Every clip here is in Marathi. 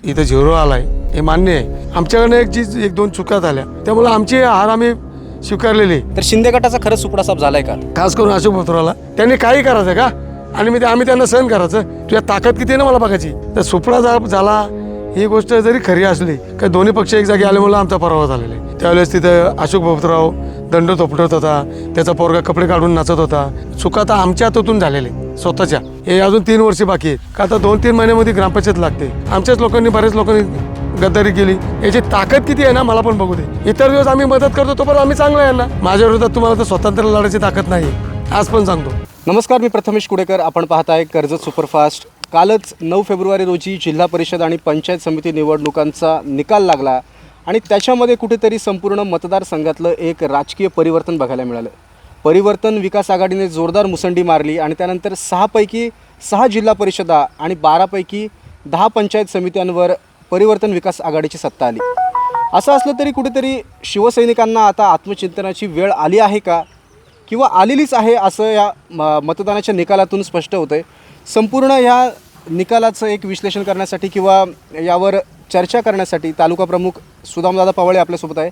इथं झिरो आला आहे हे मान्य आहे. आमच्याकडनं एक दोन चुका झाल्या त्यामुळे आमची हार आम्ही स्वीकारलेली. तर शिंदे गटाचा खरंच सुपडा साफ झालाय का? खास करून अशोक भोतराला त्यांनी काही करायचं का आणि आम्ही त्यांना सहन करायचं. तुझ्या ताकद किती आहे ना मला बघायची. तर सुपडा झाला ही गोष्ट जरी खरी असली का दोन्ही पक्ष एक जागी आल्यामुळे आमचा पराभव झालेला आहे. त्यावेळेस तिथं अशोक भोतराव दंड थोपटत होता, त्याचा पोरगा कपडे काढून नाचत होता. चुका तर आमच्या हातातून झालेले स्वतःच्या. हे अजून 3 वर्षे बाकी आहेत का आता 2-3 महिन्यामध्ये ग्रामपंचायत लागते. आमच्याच लोकांनी बरेच लोकांनी गद्दारी केली. याची ताकद किती आहे ना मला पण बघू दे. इतर दिवस आम्ही मदत करतो तो पण आम्ही चांगलं आहे ना. माझ्या विरोधात तुम्हाला तर स्वतंत्र लढायची ताकद नाही आज पण सांगतो. नमस्कार, मी प्रथमेश कुडेकर. आपण पाहताय कर्जत सुपरफास्ट. कालच 9 फेब्रुवारी रोजी जिल्हा परिषद आणि पंचायत समिती निवडणुकांचा निकाल लागला आणि त्याच्यामध्ये कुठेतरी संपूर्ण मतदारसंघातलं एक राजकीय परिवर्तन बघायला मिळालं. परिवर्तन विकास आघाडीने जोरदार मुसंडी मारली आणि त्यानंतर 6 पैकी 6 जिल्हा परिषदा आणि 12 पैकी 10 पंचायत समित्यांवर परिवर्तन विकास आघाडीची सत्ता आली. असं असलं तरी कुठेतरी शिवसैनिकांना आता आत्मचिंतनाची वेळ आली आहे का किंवा आलेलीच आहे असं या मतदानाच्या निकालातून स्पष्ट होतं आहे. संपूर्ण ह्या निकालाचं एक विश्लेषण करण्यासाठी किंवा यावर चर्चा करण्यासाठी तालुका प्रमुख सुदामदादा पवाळे आपल्यासोबत आहे.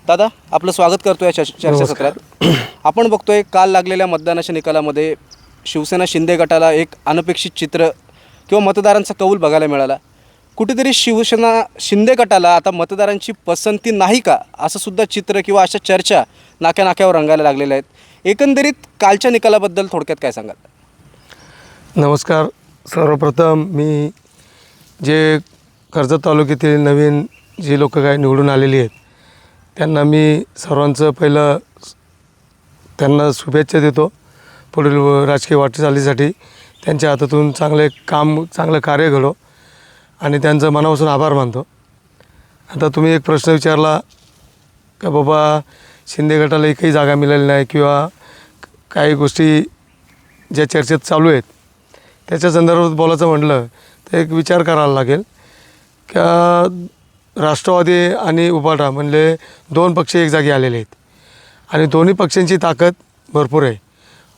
दादा, आपलं स्वागत करतो या चर्चासत्रात. आपण बघतोय काल लागलेल्या मतदानाच्या निकालामध्ये शिवसेना शिंदे गटाला एक अनपेक्षित चित्र किंवा मतदारांचा कौल बघायला मिळाला. कुठेतरी शिवसेना शिंदे गटाला आता मतदारांची पसंती नाही का असं सुद्धा चित्र किंवा अशा चर्चा नाक्यावर रंगायला लागलेल्या आहेत. एकंदरीत कालच्या निकालाबद्दल थोडक्यात काय सांगाल? नमस्कार. सर्वप्रथम मी जे कर्जत तालुक्यातील नवीन जी लोक काय निवडून आलेली आहेत त्यांना मी सर्वांचं पहिलं त्यांना शुभेच्छा देतो. पुढील राजकीय वाटचालीसाठी त्यांच्या हातातून चांगलं कार्य घडो आणि त्यांचं मनापासून आभार मानतो. आता तुम्ही एक प्रश्न विचारला का बाबा शिंदे गटाला एकही जागा मिळाली नाही किंवा काही गोष्टी ज्या चर्चेत चालू आहेत त्याच्या संदर्भात बोलायचं म्हटलं तर एक विचार करायला लागेल का राष्ट्रवादी आणि उभाटा म्हणले 2 पक्ष एक जागी आलेले आहेत आणि दोन्ही पक्षांची ताकद भरपूर आहे.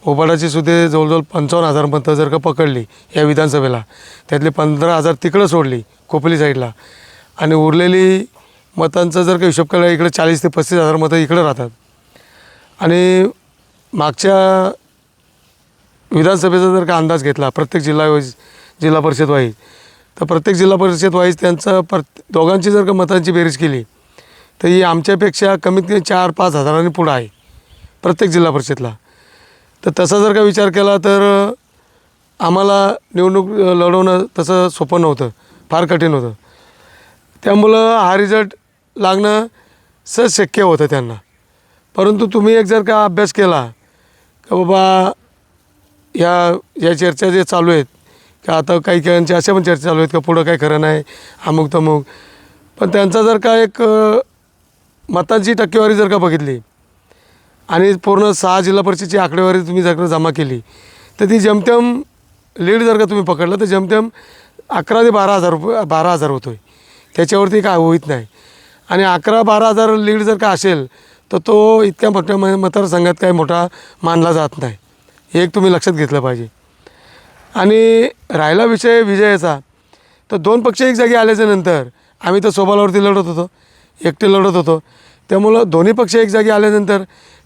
उभाटाची सुद्धा जवळजवळ 55,000 मतं जर का पकडली या विधानसभेला त्यातले 15,000 तिकडं सोडली खोपली साईडला आणि उरलेली मतांचा जर का हिशोब केला इकडे 40,000 ते 35,000 मतं इकडं राहतात. आणि मागच्या विधानसभेचा जर का अंदाज घेतला प्रत्येक जिल्हा परिषद वाईज तर प्रत्येक जिल्हा परिषद वाईज त्यांचा दोघांची जर का मतांची बेरीज केली तर ही आमच्यापेक्षा कमीत कमी 4-5 हजारांनी पुढं आहे प्रत्येक जिल्हा परिषदला. तर तसा जर का विचार केला तर आम्हाला निवडणूक लढवणं तसं सोपं नव्हतं, फार कठीण होतं. त्यामुळं हा रिझल्ट लागणं सहज शक्य होतं त्यांना. परंतु तुम्ही एक जर का अभ्यास केला का बाबा या चर्चा जे चालू आहेत का आता काही खेळांच्या अशा पण चर्चा चालू आहेत का पुढं काही खरं नाही अमुक तमुक, पण त्यांचा जर का एक मतांची टक्केवारी जर का बघितली आणि पूर्ण 6 जिल्हा परिषदची आकडेवारी तुम्ही जर का जमा केली तर ती जमतेम लीड जर का तुम्ही पकडलं तर जमतेम 11,000 ते 12,000 होतो आहे. त्याच्यावरती काय होत नाही. आणि 11-12,000 लीड जर का असेल तर तो इतक्या मोठ्या मतदारसंघात काही मोठा मानला जात नाही. हे एक तुम्ही लक्षात घेतलं पाहिजे. आणि राहिला विषय विजयाचा तर 2 पक्ष एक जागी आल्याच्या नंतर आम्ही तर सोबालावरती लढत होतो, एकटे लढत होतो. त्यामुळं दोन्ही पक्ष एक जागी आल्यानंतर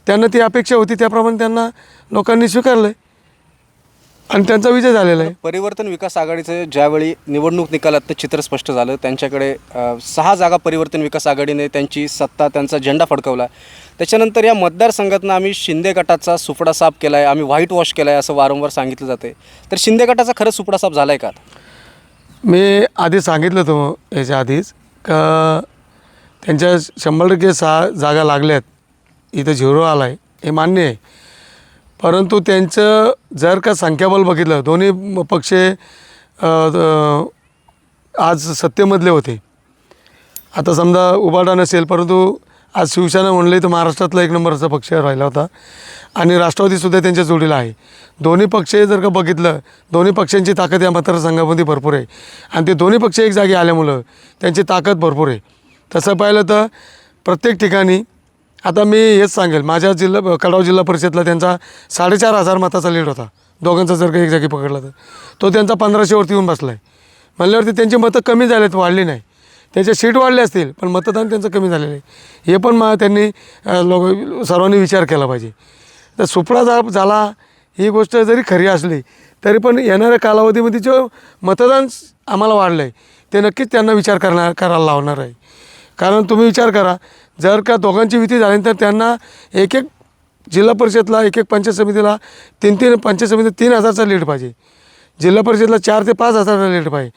त्यांना ती अपेक्षा होती त्याप्रमाणे त्यांना लोकांनी स्वीकारलं आहे आणि त्यांचा विजय झालेला आहे. परिवर्तन विकास आघाडीचं ज्यावेळी निवडणूक निकालात चित्र स्पष्ट झालं त्यांच्याकडे 6 जागा परिवर्तन विकास आघाडीने त्यांची सत्ता त्यांचा झेंडा फडकवला. त्याच्यानंतर या मतदारसंघातनं आम्ही शिंदे गटाचा सुपडा साफ केला आहे, आम्ही व्हाईट वॉश केला आहे असं वारंवार सांगितलं जाते. तर शिंदे गटाचा खरंच सुपडा साफ झाला आहे का? मी आधी सांगितलं होतं याच्या आधीच का त्यांच्या 100% 6 जागा लागल्यात, इथं झिरो आला आहे हे मान्य आहे. परंतु त्यांचं जर का संख्याबळ बघितलं दोन्ही पक्ष आज सत्तेमधले होते. आता समजा उभाटा नसेल परंतु आज शिवसेना म्हणले तर महाराष्ट्रातला 1 नंबरचा पक्ष राहिला होता आणि राष्ट्रवादीसुद्धा त्यांच्या जोडीला आहे. दोन्ही पक्ष जर का बघितलं दोन्ही पक्षांची ताकद या मतदारसंघामध्ये भरपूर आहे आणि ते दोन्ही पक्ष एक जागी आल्यामुळं त्यांची ताकद भरपूर आहे. तसं पाहिलं तर प्रत्येक ठिकाणी आता मी हेच सांगेल माझ्या कडाव जिल्हा परिषदला त्यांचा 4,500 मताचा लीड होता. दोघांचा जर का एक जागी पकडला तर तो त्यांचा 1500वरती येऊन बसला आहे. म्हणल्यावरती त्यांची मतं कमी झालेत, वाढली नाही. त्यांच्या सीट वाढले असतील पण मतदान त्यांचं कमी झालेलं आहे. हे पण त्यांनी सर्वांनी विचार केला पाहिजे. तर सुपडा झाला ही गोष्ट जरी खरी असली तरी पण येणाऱ्या कालावधीमध्ये जो मतदान आम्हाला वाढलं आहे ते नक्कीच त्यांना विचार करायला लावणार आहे. कारण तुम्ही विचार करा, जर का दोघांची युती झाल्यानंतर त्यांना एक जिल्हा परिषदला एक पंचायत समितीला पंचायत समितीला 3,000चा लीड पाहिजे, जिल्हा परिषदला 4 ते 5,000चा लीड पाहिजे.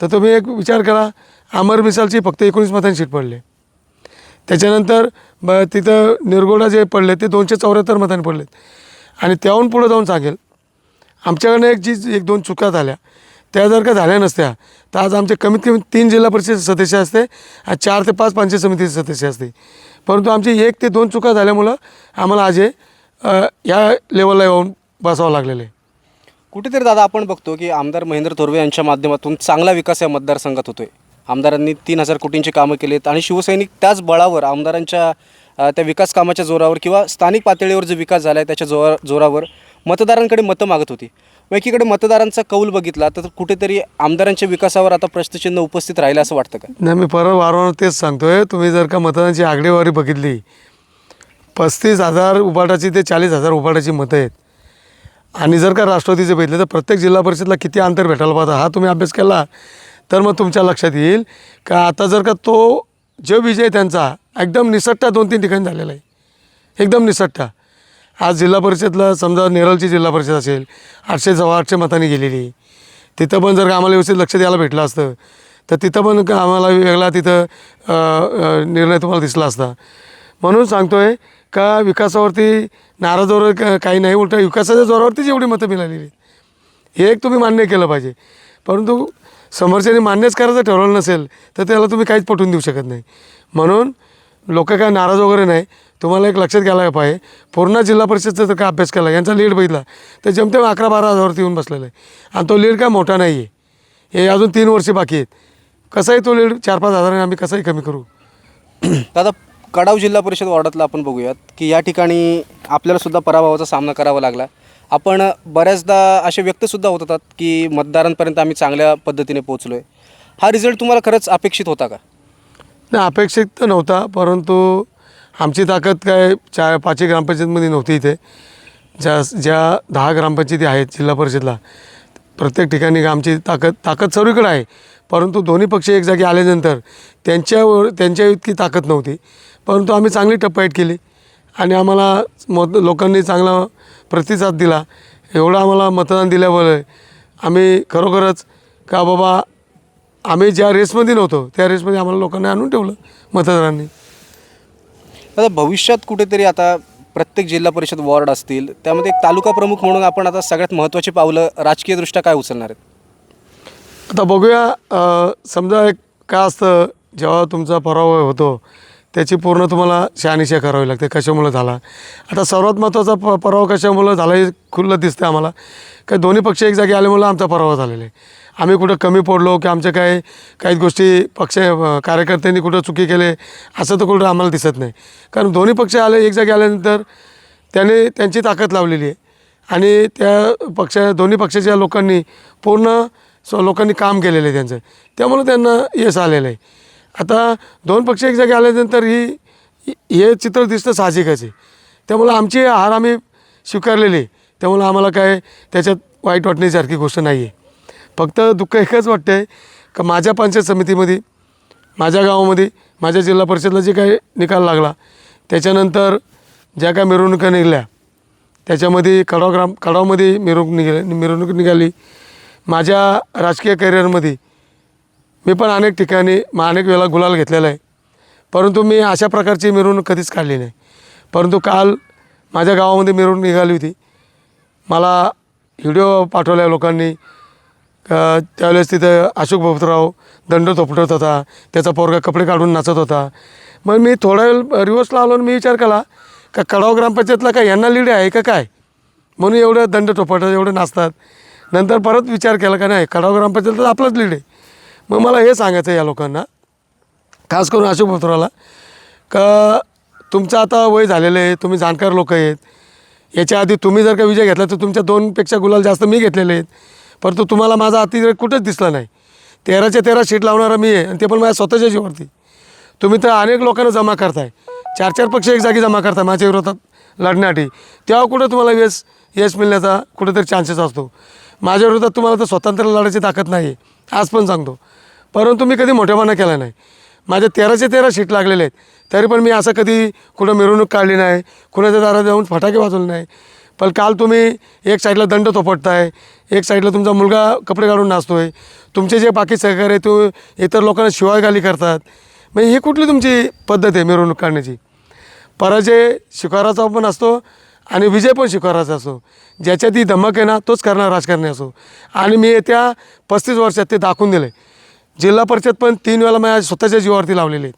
तर तुम्ही एक विचार करा, अमर मिसालची फक्त 19 मतांनी सीट पडले. त्याच्यानंतर तिथं निरगोडा जे पडले ते 274 मतांनी पडलेत. आणि त्याहून पुढं जाऊन सांगेल आमच्याकडनं एक दोन चुका झाल्या, त्या जर का झाल्या नसत्या तर आज आमचे कमीत कमी 3 जिल्हा परिषद सदस्य असते आणि 4 ते 5 पंचायत समितीचे सदस्य असते. परंतु आमची 1 ते 2 चुका झाल्यामुळं आम्हाला आज या लेवलला येऊन बसावं लागलेलं आहे. कुठेतरी दादा आपण बघतो की आमदार महेंद्र थोरवे यांच्या माध्यमातून चांगला विकास या मतदारसंघात होतोय. आमदारांनी 3,000 कोटींची कामं केलीत आणि शिवसैनिक त्याच बळावर आमदारांच्या त्या विकास कामाच्या जोरावर किंवा स्थानिक पातळीवर जो विकास झाला आहे त्याच्या जोरावर मतदारांकडे मतं मागत होती. मग एकीकडे मतदारांचा कौल बघितला तर कुठेतरी आमदारांच्या विकासावर आता प्रश्नचिन्ह उपस्थित राहिलं असं वाटतं का? नाही, मी परत वारंवार तेच सांगतो आहे. तुम्ही जर का मतदानाची आकडेवारी बघितली, 35,000 उबाटाची ते 40,000 उबाटाची मतं आहेत. आणि जर का राष्ट्रवादीचे बघितले तर प्रत्येक जिल्हा परिषदला किती अंतर भेटायला पाहता हा तुम्ही अभ्यास केला तर मग तुमच्या लक्षात येईल का आता जर का तो जो विजय त्यांचा एकदम निसट्टा 2-3 ठिकाणी झालेला आहे, एकदम निसट्टा. आज जिल्हा परिषदला समजा नेरळची जिल्हा परिषद असेल 800 मतांनी गेलेली, तिथं पण जर का आम्हाला व्यवस्थित लक्ष द्यायला भेटलं असतं तर तिथं पण आम्हाला वेगळा तिथं निर्णय तुम्हाला दिसला असता. म्हणून सांगतो आहे का विकासावरती नाराजवर काही नाही, उलटा विकासाच्या जोरावरतीच एवढी मतं मिळालेली आहेत. हे एक तुम्ही मान्य केलं पाहिजे. परंतु समोरच्याने मान्यच करायचं ठरवलं नसेल तर त्याला तुम्ही काहीच पटवून देऊ शकत नाही. म्हणून लोक काय नाराज वगैरे नाही. तुम्हाला एक लक्षात घ्यायला पाहिजे, पूर्ण जिल्हा परिषदचा जर का अभ्यास केला, यांचा लीड बघितला तर जमतेम 11-12 हजारावरती येऊन बसलेला आहे. आणि तो लीड काय मोठा नाही आहे, हे अजून 3 वर्षे बाकी आहेत. कसाही तो लीड 4-5 हजाराने आम्ही कसाही कमी करू. दादा कडाव जिल्हा परिषद वॉर्डातला आपण बघूयात की या ठिकाणी आपल्याला सुद्धा पराभवाचा सामना करावा लागला. आपण बऱ्याचदा असे व्यक्तसुद्धा होत होतात की मतदारांपर्यंत आम्ही चांगल्या पद्धतीने पोहोचलो आहे. हा रिझल्ट तुम्हाला खरंच अपेक्षित होता का? नाही, अपेक्षित तर नव्हता, परंतु आमची ताकद काय 4-5 ग्रामपंचायतमध्ये नव्हती. इथे ज्या 10 ग्रामपंचायती आहेत जिल्हा परिषदला, प्रत्येक ठिकाणी आमची ताकद सर्वीकडे आहे. परंतु दोन्ही पक्ष एक जागी आल्यानंतर त्यांच्या इतकी ताकद नव्हती. परंतु आम्ही चांगली टप्पाईट केली आणि आम्हाला लोकांनी चांगला प्रतिसाद दिला. एवढं आम्हाला मतदान दिल्यामुळे आम्ही खरोखरच का बाबा आम्ही ज्या रेसमध्ये नव्हतो त्या रेसमध्ये आम्हाला लोकांनी आणून ठेवलं मतदारांनी. आता भविष्यात कुठेतरी आता प्रत्येक जिल्हा परिषद वॉर्ड असतील त्यामध्ये एक तालुका प्रमुख म्हणून आपण आता सगळ्यात महत्त्वाची पावलं राजकीयदृष्ट्या काय उचलणार आहेत? आता बघूया. समजा एक काय असतं, जेव्हा तुमचा पराभव होतो त्याची पूर्ण तुम्हाला शहानिशा करावी लागते, कशामुळं झाला. आता सर्वात महत्त्वाचा पराभव कशामुळं झाला हे खुल्लं दिसतं आम्हाला, का दोन्ही पक्ष एक जागी आल्यामुळं आमचा पराभव झालेला आहे. आम्ही कुठं कमी पडलो की आमच्या काही गोष्टी कार्यकर्त्यांनी कुठं चुकी केले असं तर कुठं आम्हाला दिसत नाही. कारण दोन्ही पक्ष एक जागी आल्यानंतर त्यांची ताकद लावलेली आहे आणि त्या दोन्ही पक्षाच्या लोकांनी पूर्ण लोकांनी काम केलेलं आहे त्यांचं, त्यामुळं त्यांना यश आलेलं आहे. आता 2 पक्ष एक जागी आल्यानंतर हे चित्र दिसतं साहजिकच आहे. त्यामुळं आमची हार आम्ही स्वीकारलेली आहे. त्यामुळं आम्हाला काय त्याच्यात वाईट वाटण्यासारखी गोष्ट नाही आहे. फक्त दुःख एकच वाटतं आहे का माझ्या पंचायत समितीमध्ये, माझ्या गावामध्ये, माझ्या जिल्हा परिषदला जे काही निकाल लागला त्याच्यानंतर ज्या काय मिरवणुका निघाल्या त्याच्यामध्ये कडावमध्ये मिरवणूक निघाली. माझ्या राजकीय करिअरमध्ये मी पण अनेक ठिकाणी अनेक वेळा गुलाल घेतलेला आहे, परंतु मी अशा प्रकारची मिरवणूक कधीच काढली नाही. परंतु काल माझ्या गावामध्ये मिरवणूक निघाली होती. मला व्हिडिओ पाठवल्या लोकांनी. त्यावेळेस तिथं अशोक बाबूराव दंड थोपटत होता, त्याचा पोरगा कपडे काढून नाचत होता. मग मी थोडा वेळ रिव्हर्सला आलो आणि मी विचार केला का कडाव ग्रामपंचायतला काय यांना लीड आहे का काय, म्हणून एवढं दंड थोपटतात, एवढे नाचतात. नंतर परत विचार केला का नाही, कडाव ग्रामपंचायतला आपलाच लीड आहे. मग मला हे सांगायचं आहे या लोकांना, खास करून अशोक बाबूरावला, का तुमचं आता वय झालेलं आहे, तुम्ही जाणकार लोक आहेत. याच्या आधी तुम्ही जर का विजय घेतला तर तुमच्या 2पेक्षा गुलाल जास्त मी घेतलेले आहेत, परंतु तुम्हाला माझा अतिरेक कुठंच दिसला नाही. 13च्या 13 सीट लावणारा मी आहे आणि ते पण माझ्या स्वतःच्या जीवावरती. तुम्ही तर अनेक लोकांना जमा करताय, 4-4 पक्ष एक जागी जमा करताय माझ्या विरोधात लढण्यासाठी. तेव्हा कुठं तुम्हाला यश मिळण्याचा कुठेतरी चान्सेस असतो. माझ्या विरोधात तुम्हाला तर स्वतंत्र लढायची ताकद नाही आहे, आज पण सांगतो. परंतु मी कधी मोठेपणा केला नाही. माझ्या 13च्या 13 सीट लागलेले आहेत, तरी पण मी असं कधी कुठं मिरवणूक काढली नाही, कुणाच्या दारात जाऊन फटाके वाजवले नाही. पण काल तुम्ही एक साईडला दंड थोपटताय, एक साईडला तुमचा मुलगा कपडे काढून नाचतोय, तुमचे जे बाकी सहकारी आहे तो इतर लोकांना शिवायगाली करतात. म्हणजे ही कुठली तुमची पद्धत आहे मिरवणूक काढण्याची? पराजय स्वीकारायचा पण असतो आणि विजय पण स्वीकारायचा असतो. ज्याच्यात ही धमक आहे ना तोच करणार राजकारणी असो. आणि मी येत्या 35 वर्षात ते दाखवून दिले. जिल्हा परिषद पण 3 वेळा माझ्या स्वतःच्या जीवावरती लावलेले आहेत.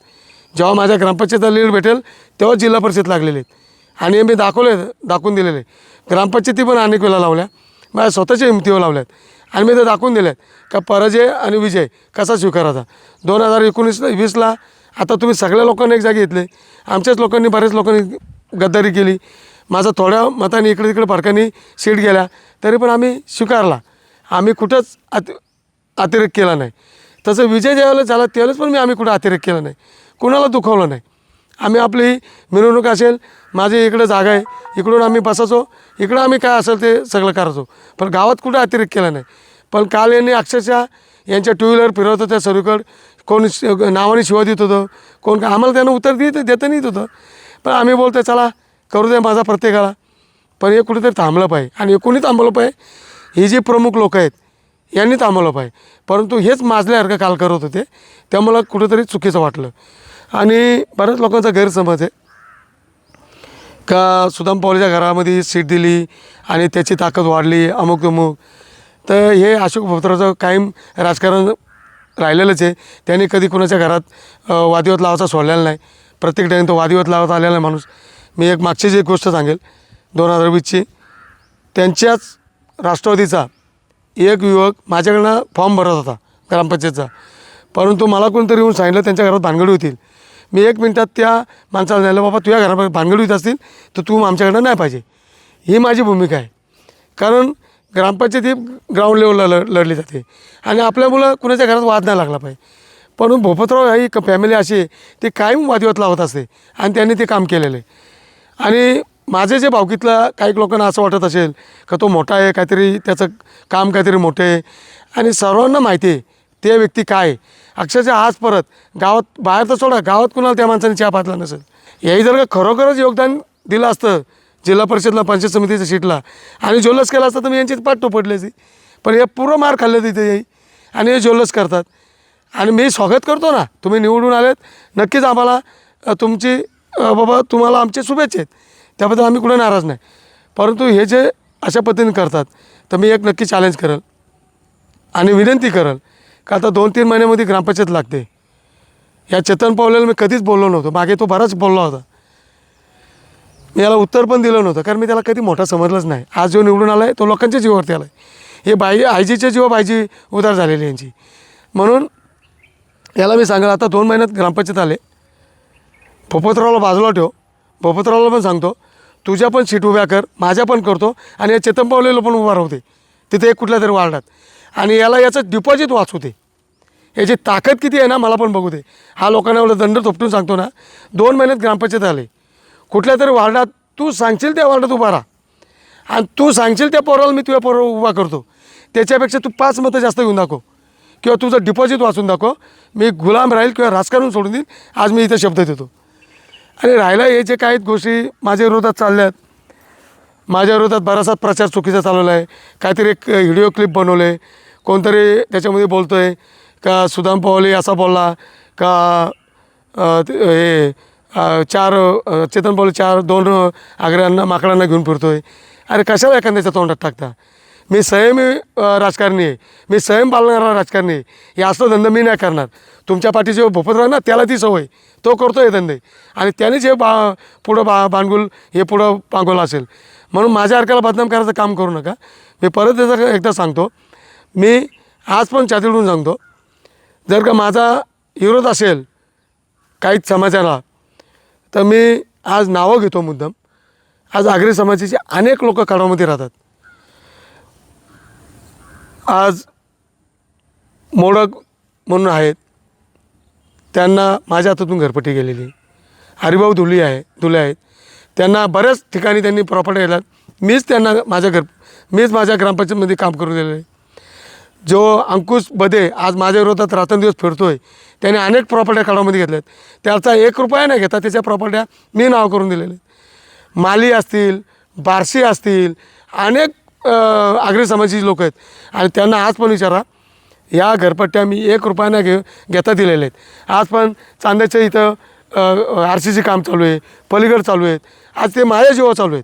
जेव्हा माझ्या ग्रामपंचायतला लीड भेटेल तेव्हा जिल्हा परिषद लागलेले आहेत आणि मी दाखवून दिलेले. ग्रामपंचायती पण अनेक वेळा लावल्या, माझ्या स्वतःच्या हिमतीवर लावल्यात आणि मी ते दाखवून दिल्यात का पराजय आणि विजय कसा स्वीकारायचा. 2019-20ला आता तुम्ही सगळ्या लोकांनी एक जागी घेतले, आमच्याच लोकांनी बऱ्याच लोकांनी गद्दारी केली. माझा थोड्या मताने इकडे तिकडे फरकाने सीट गेल्या तरी पण आम्ही स्वीकारला. आम्ही कुठंच अतिरेक केला नाही. तसं विजय ज्यावेळेला झाला त्यावेळेस पण आम्ही कुठं अतिरेक केला नाही, कुणाला दुखवलं नाही. आम्ही आपली मिरवणूक असेल, माझी इकडं जागा आहे, इकडून आम्ही बसायचो, इकडं आम्ही काय असेल ते सगळं करायचो, पण गावात कुठं अतिरेक केला नाही. पण काल यांनी अक्षरशः यांच्या 2 व्हीलर फिरवत होत्या सर्वीकडे, कोण नावाने शिवा देत होतं, कोण आम्हाला त्यांना उत्तर देतं नाही होतं. पण आम्ही बोलतो चला करू दे माझा प्रत्येकाला, पण हे कुठेतरी थांबलं पाहिजे आणि हे कोणी थांबवलं पाहिजे? ही जी प्रमुख लोक आहेत यांनी थांबवलं पाहिजे. परंतु हेच माजल्यासारखं काल करत होते, त्यामुळं कुठेतरी चुकीचं वाटलं. आणि बऱ्याच लोकांचा गैरसमज आहे का सुदाम पवारच्या घरामध्ये सीट दिली आणि त्याची ताकद वाढली अमुक तमुक. तर हे अशोक भोपत्राचं कायम राजकारण राहिलेलंच आहे. त्यांनी कधी कुणाच्या घरात वादिवाद लावायचा सोडलेला नाही. प्रत्येक ठिकाणी तो वादिवाद लावत आलेला नाही माणूस. मी एक मागची एक गोष्ट सांगेल, 2020ची त्यांच्याच राष्ट्रवादीचा एक युवक माझ्याकडनं फॉर्म भरत होता ग्रामपंचायतचा, परंतु मला कोणतरी येऊन सांगितलं त्यांच्या घरात भानगडी होतील. मी 1 मिनटात त्या माणसाला सांगितलं बाबा तुझ्या घरात भानगडी होत असतील तर तू आमच्याकडनं नाही पाहिजे. ही माझी भूमिका आहे. कारण ग्रामपंचायत ही ग्राउंड लेवलला लढली जाते आणि आपल्यामुळं कुणाच्या घरात वाद नाही लागला पाहिजे. पण भोपतराव ही फॅमिली अशी आहे ती कायम वादिवाद लावत असते आणि त्यांनी ते काम केलेलं आहे. आणि माझे जे भावकीतला काही लोकांना असं वाटत असेल का तो मोठा आहे, काहीतरी त्याचं काम काहीतरी मोठं आहे आणि सर्वांना माहिती आहे ते व्यक्ती काय आहे. अक्षरशः आज परत गावात बाहेर तर सोडा, गावात कुणाला त्या माणसाने चहा पाजला नसेल. याही जर का खरोखरच योगदान दिलं असतं जिल्हा परिषदला पंचायत समितीच्या सीटला आणि जल्लोष केला असता तर मी यांची पाठ पडली असती. पण हे पूर्ण मार खाल्ले तिथे येई आणि हे जल्लोष करतात. आणि मी स्वागत करतो ना, तुम्ही निवडून आलेत, नक्कीच आम्हाला तुमची बाबा तुम्हाला आमचे शुभेच्छा आहेत, त्याबद्दल आम्ही कुठं नाराज नाही. परंतु हे जे अशा पद्धतीने करतात तर मी एक नक्की चॅलेंज करेल आणि विनंती करेल का आता 2-3 महिन्यामध्ये ग्रामपंचायत लागते. या चेतन पवारला मी कधीच बोललो नव्हतो, मागे तो बराच बोलला होता, मी याला उत्तर पण दिलं नव्हतं कारण मी त्याला कधी मोठा समजलंच नाही. आज जो निवडून आला आहे तो लोकांच्या जीवावरती आला आहे. हे आयजीच्या जीवा बायजी उधार झालेली यांची. म्हणून याला मी सांगेल आता 2 महिन्यात ग्रामपंचायत आले, भोपतरावला बाजूला ठेव, भोपतरावला पण सांगतो तुझ्या पण सीट उभ्या कर, माझ्या पण करतो आणि या चेतन पवारला पण उभा राहते तिथे एक कुठल्या तरी वार्डात आणि याला याचं डिपॉझिट वाचवते. याची ताकद किती आहे ना मला पण बघू दे. हा लोकांना एवढं दंड थोपटून सांगतो ना, 2 महिन्यात ग्रामपंचायत आले, कुठल्या तरी वार्डात तू सांगशील त्या वार्डात उभा राहा आणि तू सांगशील त्या पोराला मी तुझ्या पोराला उभा करतो. त्याच्यापेक्षा तू 5 मतं जास्त घेऊन दाखव किंवा तुझं डिपॉझिट वाचून दाखव, मी गुलाम राहील किंवा राजकारण सोडून देईन. आज मी इथं शब्द देतो. आणि राहिला हे जे काही गोष्टी माझ्या विरोधात चालल्यात, माझ्या विरोधात बराचसा प्रचार चुकीचा चालवला आहे. काहीतरी एक व्हिडिओ क्लिप बनवले, कोणतरी त्याच्यामध्ये बोलतो आहे का सुदाम पवार असा बोलला का हे 4 चेतन पवार 2 आग्र्यांना माकडांना घेऊन फिरतो आहे. अरे कशाला एखाद्याच्या तोंडात टाकता? मी संयमी राजकारणी आहे, मी संयम पाळणारा राजकारणी आहे. हे असलं धंदा मी नाही करणार. तुमच्या पाठीचे भोपतराव ना त्याला ती सवय, तो करतो हे धंदे आणि त्याने जे पुढं बांगुल हे पुढं पांगोला असेल म्हणून माझ्या अर्काला बदनाम करायचं काम करू नका. मी परत एकदा सांगतो, मी आज पण छातीडून सांगतो, जर का माझा विरोध असेल काहीच समाजाला तर मी आज नावं घेतो मुद्दाम. आज आगरी समाजाचे अनेक लोक कडामध्ये राहतात. आज मोडक म्हणून आहेत, त्यांना माझ्या हातातून घरपट्टी गेलेली. हरिभाऊ धुले आहेत, त्यांना बऱ्याच ठिकाणी त्यांनी प्रॉपर्टी घेतल्यात. मीच माझ्या ग्रामपंचायतमध्ये काम करून दिलेलं आहे. जो अंकुश बदे आज माझ्या विरोधात रात्रंदिवस फिरतो आहे, त्याने अनेक प्रॉपर्ट्या काढामध्ये घेतल्यात. त्याचा 1 रुपया नाही घेता त्याच्या प्रॉपर्ट्या मी नाव करून दिलेले. माली असतील, बारशी असतील, अनेक आगरी समाजाची लोक आहेत आणि त्यांना आज पण विचारा, या घरपट्ट्या मी 1 रुपया नाही घेता दिलेले आहेत. आज पण चांद्याच्या इथं RCC काम चालू आहे, पलीगड चालू आहेत. आज ते माझ्या जीवा चालू आहेत.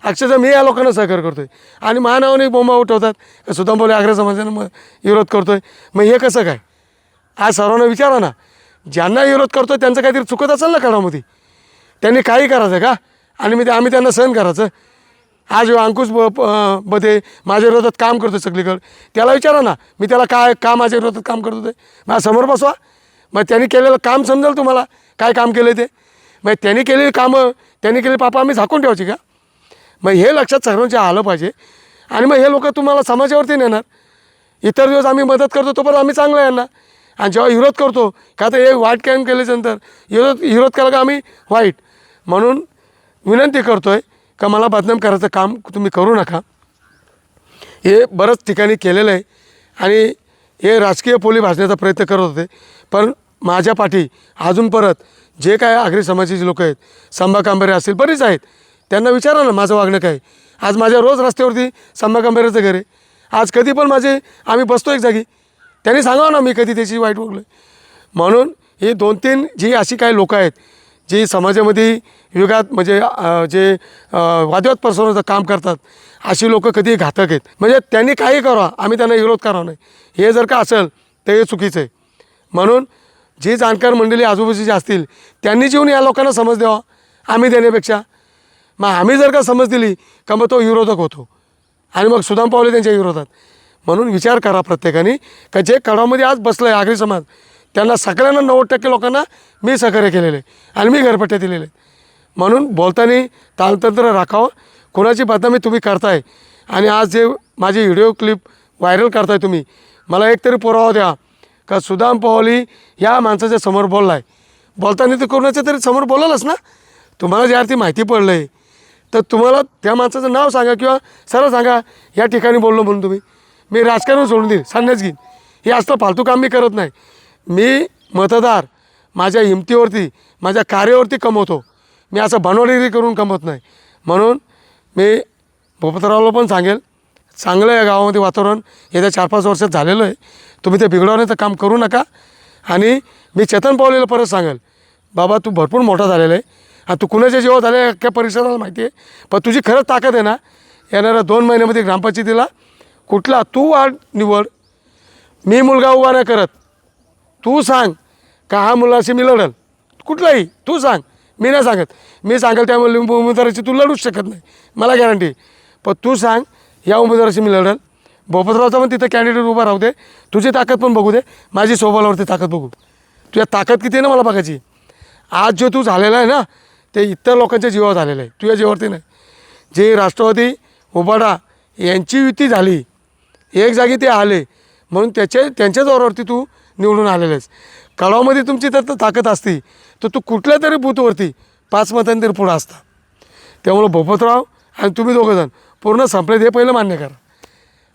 अक्षरशः मी या लोकांना सहकार्य करतो आहे आणि माझ्या नावाने बोंबा उठवतात, सुदाम पावले आग्रा समाजानं मग विरोध करतो आहे. मग हे कसं काय? आज सर्वांना विचारा ना, ज्यांना विरोध करतो आहे त्यांचं काहीतरी चुकत असेल ना काळामध्ये. त्यांनी काही करायचं का आणि आम्ही त्यांना सहन करायचं? आज अंकुश बदे माझ्या विरोधात काम करतो सगळीकडे, त्याला विचारा ना, मी त्याला का माझ्या विरोधात काम करतो ते माझ्या समोर बसवा. मग त्यांनी केलेलं काम समजेल तुम्हाला काय काम केलं ते. मग त्यांनी केलेली कामं त्यांनी केलेली पापं आम्ही झाकून ठेवायची का? मग हे लक्षात सर्वांच्या आलं पाहिजे. आणि मग हे लोक तुम्हाला समाजावरती नेणार. इतर दिवस आम्ही मदत करतो तोपर्यंत आम्ही चांगलं यांना, आणि जेव्हा विरोध करतो का तर हे वाईट काम केल्याच्यानंतर विरोध केला का आम्ही वाईट. म्हणून विनंती करतो आहे का मला बदनाम करायचं काम तुम्ही करू नका. हे बरंच ठिकाणी केलेलं आहे आणि हे राजकीय पोली भाजण्याचा प्रयत्न करत होते. पण माझ्या पाठी अजून परत जे काय आगरी समाजाचे लोक आहेत, संभा कांबरे असतील, बरीच आहेत, त्यांना विचारा ना माझं वागणं काय. आज माझ्या रोज रस्त्यावरती संभा कांबरेचं घर आहे. आज कधी पण आम्ही बसतो एक जागी, त्यांनी सांगावं ना मी कधी त्याची वाईट वागलो. म्हणून ही 2-3 जी अशी काही लोकं आहेत जी समाजामध्ये युगात म्हणजे जे वादविवाद पसरवण्याचं काम करतात, अशी लोकं कधी घातक आहेत. म्हणजे त्यांनी काही करावं, आम्ही त्यांना विरोध करावा नाही, हे जर का असेल तर हे चुकीचं आहे. म्हणून जी जाणकार मंडळी आजूबाजूची असतील त्यांनी जेवून या लोकांना समज द्यावा आम्ही देण्यापेक्षा. मग आम्ही जर का समज दिली का मग तो विरोधक होतो आणि मग सुदाम पावले त्यांच्या विरोधात. म्हणून विचार करा प्रत्येकाने का जे कडामध्ये आज बसलं आहे आगरी समाज, त्यांना सगळ्यांना 90% लोकांना मी सहकार्य केलेलं आहे आणि मी घरपट्ट्या दिलेले आहेत. म्हणून बोलताना तालतंत्र राखावं. कोणाची बदनामी तुम्ही करताय आणि आज जे माझी व्हिडिओ क्लिप व्हायरल करताय तुम्ही, मला एकतरी पुरावा द्या का सुदाम पावली या माणसाच्या समोर बोलला आहे. बोलताना ते कोणाच्या तरी समोर बोलालच ना. तुम्हाला ज्या अर्थी माहिती पडलं आहे तर तुम्हाला त्या माणसाचं नाव सांगा किंवा सरळ सांगा या ठिकाणी बोललो म्हणून. मी राजकारण सोडून देईन, संन्यास घेईन. हे असलं फालतू काम मी करत नाही. मी मतदार माझ्या हिमतीवरती माझ्या कार्यावरती कमवतो. मी असं बनवलेली करून कमवत नाही. म्हणून मी भूपतरावला पण सांगेल, चांगलं या गावामध्ये वातावरण येत्या 4-5 वर्षात झालेलं आहे, तुम्ही ते बिघडवण्याचं काम करू नका. आणि मी चेतन पावलेला परत सांगेल, बाबा तू भरपूर मोठा झालेला आहे आणि तू कुणाच्या जीवावर झाले अख्ख्या परिसराला माहिती आहे. पण तुझी खरंच ताकद आहे ना, येणाऱ्या 2 महिन्यामध्ये ग्रामपंचायतीला कुठला तू वार्ड निवड. मी मुलगा उभा नाही करत, तू सांग का हा मुलाशी मी लढल, कुठलाही तू सांग, मी नाही सांगत. मी सांगेल त्या उमेदवाराची तू लढूच शकत नाही, मला गॅरंटी. पण तू सांग या उमेदवाराशी मी लढल. भोपतरावचा पण तिथं कॅन्डिडेट उभा राहू दे, तुझी ताकद पण बघू दे, माझी सोबलावरती ताकद बघू. तुझ्या ताकद किती आहे ना मला बघायची. आज जो तू झालेला आहे ना ते इतर लोकांच्या जीवावर झालेलं आहे, तुझ्या जीवावरती नाही. जे राष्ट्रवादी उबाडा यांची युती झाली, एक जागी ते आले म्हणून त्यांच्या जोरावरती तू निवडून आलेलं आहेस. कळावमध्ये तुमची तर ताकद असती तर तू कुठल्या तरी बूथवरती 5 मतांनी तरी पुढं असता. त्यामुळं भोपतराव आणि तुम्ही दोघंजण पूर्ण संपलेत हे पहिलं मान्य करा.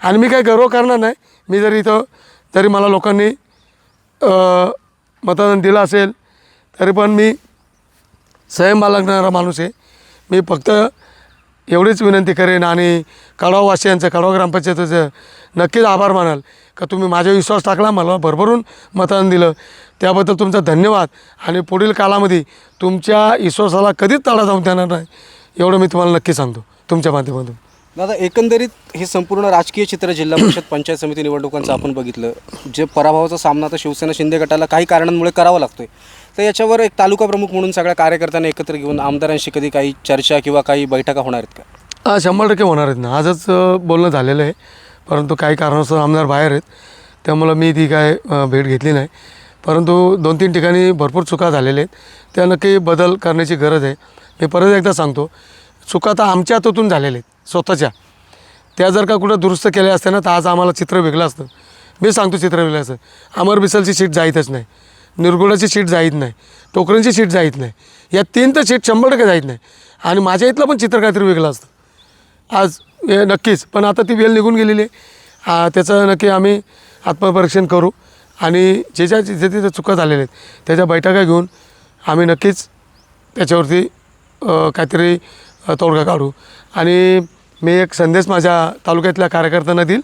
आणि मी काही गर्व करणार नाही. मी जरी मला लोकांनी मतदान दिलं असेल तरी पण मी संयम बाळगणारा माणूस आहे. मी फक्त एवढीच विनंती करेन आणि कडाववासियांचं, कडाव ग्रामपंचायतीचं नक्कीच आभार मानाल का तुम्ही माझ्यावर विश्वास टाकला, मला भरभरून मतदान दिलं, त्याबद्दल तुमचा धन्यवाद. आणि पुढील काळामध्ये तुमच्या विश्वासाला कधीच तडा जाऊन देणार नाही एवढं मी तुम्हाला नक्की सांगतो तुमच्या माध्यमातून. दादा, एकंदरीत हे संपूर्ण राजकीय चित्र जिल्हा परिषद पंचायत समिती निवडणुकांचं आपण बघितलं. जे पराभवाचा सामना तर शिवसेना शिंदे गटाला काही कारणांमुळे करावा लागतोय, तर याच्यावर एक तालुका प्रमुख म्हणून सगळ्या कार्यकर्त्यांना एकत्र घेऊन आमदारांशी कधी काही चर्चा किंवा काही बैठका होणार आहेत का? 100% होणार आहेत ना. आजच बोलणं झालेलं आहे, परंतु काही कारणास्तव आमदार बाहेर आहेत, त्यामुळं मी ती काय भेट घेतली नाही. परंतु 2-3 ठिकाणी भरपूर चुका झालेल्या आहेत, त्या नक्की बदल करण्याची गरज आहे. मी परत एकदा सांगतो, चुका तर आमच्या हातातून झालेल्या आहेत स्वतःच्या. त्या जर का कुठं दुरुस्त केल्या असत्या ना तर आज आम्हाला चित्र वेगळं असतं. मी सांगतो चित्रविलाचं, अमर बिसलची सीट जाईतच नाही, निरगुडाची सीट जाईत नाही, टोकरांची सीट जाईत नाही, या 3 तर सीट 100% जाईत नाही. आणि माझ्या इथलं पण चित्र काहीतरी वेगळं असतं आज हे नक्कीच. पण आता ती वेळ निघून गेलेली आहे. त्याचं नक्की आम्ही आत्मपरीक्षण करू आणि जे तिथे चुका झालेल्या आहेत त्याच्या बैठका घेऊन आम्ही नक्कीच त्याच्यावरती काहीतरी तोडगा काढू. आणि मी एक संदेश माझ्या तालुक्यातल्या कार्यकर्त्यांना देईल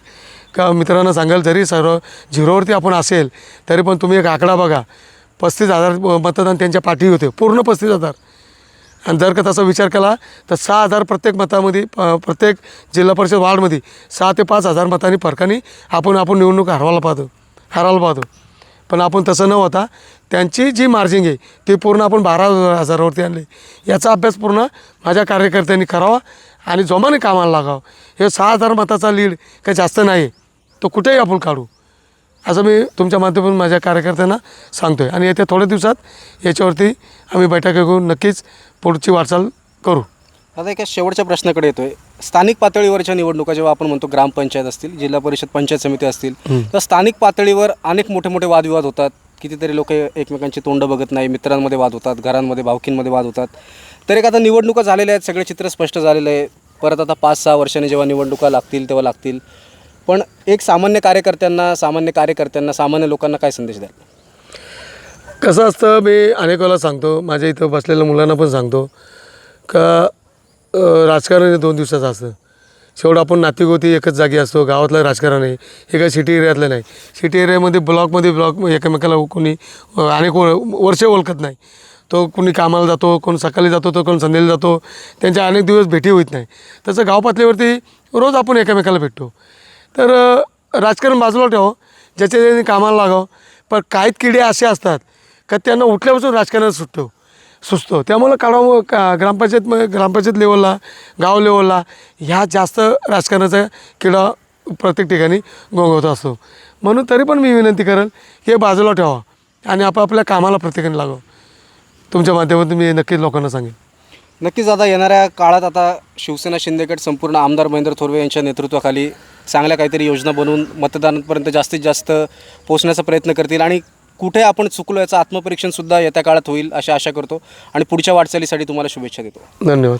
का मित्रांना सांगाल, जरी सर्व झिरोवरती आपण असेल तरी पण तुम्ही एक आकडा बघा, 35,000 मतदान त्यांच्या पाठी होते, पूर्ण 35,000. आणि जर का तसा विचार केला तर 6,000 प्रत्येक मतामध्ये प्रत्येक जिल्हा परिषद वार्डमध्ये 6,000 ते 5,000 मतांनी फरकाने आपण निवडणूक हरवायला पाहतो. पण आपण तसं न होता त्यांची जी मार्जिंग आहे ती पूर्ण आपण 12,000वरती आणली. याचा अभ्यास पूर्ण माझ्या कार्यकर्त्यांनी करावा आणि जोमाने कामाला लागावं. हे 6,000 मताचा लीड काही जास्त नाही, तो कुठेही आपण काढू असं मी तुमच्या माध्यमातून माझ्या कार्यकर्त्यांना सांगतो आहे. आणि येत्या थोड्या दिवसात याच्यावरती आम्ही बैठका घेऊन नक्कीच पुढची वाटचाल करू. आता एका शेवटच्या प्रश्नाकडे येतोय. स्थानिक पातळीवरच्या निवडणुका जेव्हा आपण म्हणतो, ग्रामपंचायत असतील, जिल्हा परिषद पंचायत समिती असतील, तर स्थानिक पातळीवर अनेक मोठे मोठे वादविवाद होतात. कितीतरी लोक एकमेकांची तोंड बघत नाही, मित्रांमध्ये वाद होतात, घरांमध्ये भावकींमध्ये वाद होतात. तर एक आता निवडणुका झालेल्या आहेत, सगळे चित्र स्पष्ट झालेलं आहे. परत आता 5-6 वर्षांनी जेव्हा निवडणुका लागतील तेव्हा लागतील. पण एक सामान्य कार्यकर्त्यांना सामान्य लोकांना काय संदेश द्याल? कसं असतं, मी अनेक वेळा सांगतो, माझ्या इथं बसलेल्या मुलांना पण सांगतो का राजकारण हे 2 दिवसाचं असतं. शेवट आपण नातीगोती एकच जागी असतो. गावातलं राजकारण आहे, हे काही सिटी एरियातलं नाही. सिटी एरियामध्ये ब्लॉक एकमेकाला कोणी अनेक वर्षे ओळखत नाही. तो कोणी कामाला जातो, कोण सकाळी जातो, तो कोण संध्याकाळी जातो, त्यांच्या अनेक दिवस भेटी होत नाही. तसं गाव पातळीवरती रोज आपण एकमेकाला भेटतो. तर राजकारण बाजूला ठेवावं, ज्याच्या ज्याने कामाला लागावं. पण काही किडे असे असतात का त्यांना उठल्यापासून राजकारणात सुचतो. त्यामुळं ग्रामपंचायत लेवलला, गाव लेवलला ह्या जास्त राजकारणाचा किडा प्रत्येक ठिकाणी गोंगवत असतो. म्हणून तरी पण मी विनंती करेल की हे बाजूला ठेवा आणि आपापल्या कामाला प्रत्येकाने लागावं. तुमच्या माध्यमातून मी नक्कीच लोकांना सांगेन. नक्कीच आता येणाऱ्या काळात आता शिवसेना शिंदेगड संपूर्ण आमदार महेंद्र थोरवे यांच्या नेतृत्वाखाली चांगल्या काहीतरी योजना बनवून मतदारांपर्यंत जास्तीत जास्त पोहोचण्याचा प्रयत्न करतील आणि कुठे आपण चुकलो याचं आत्मपरीक्षणसुद्धा येत्या काळात होईल अशी आशा करतो आणि पुढच्या वाटचालीसाठी तुम्हाला शुभेच्छा देतो. धन्यवाद.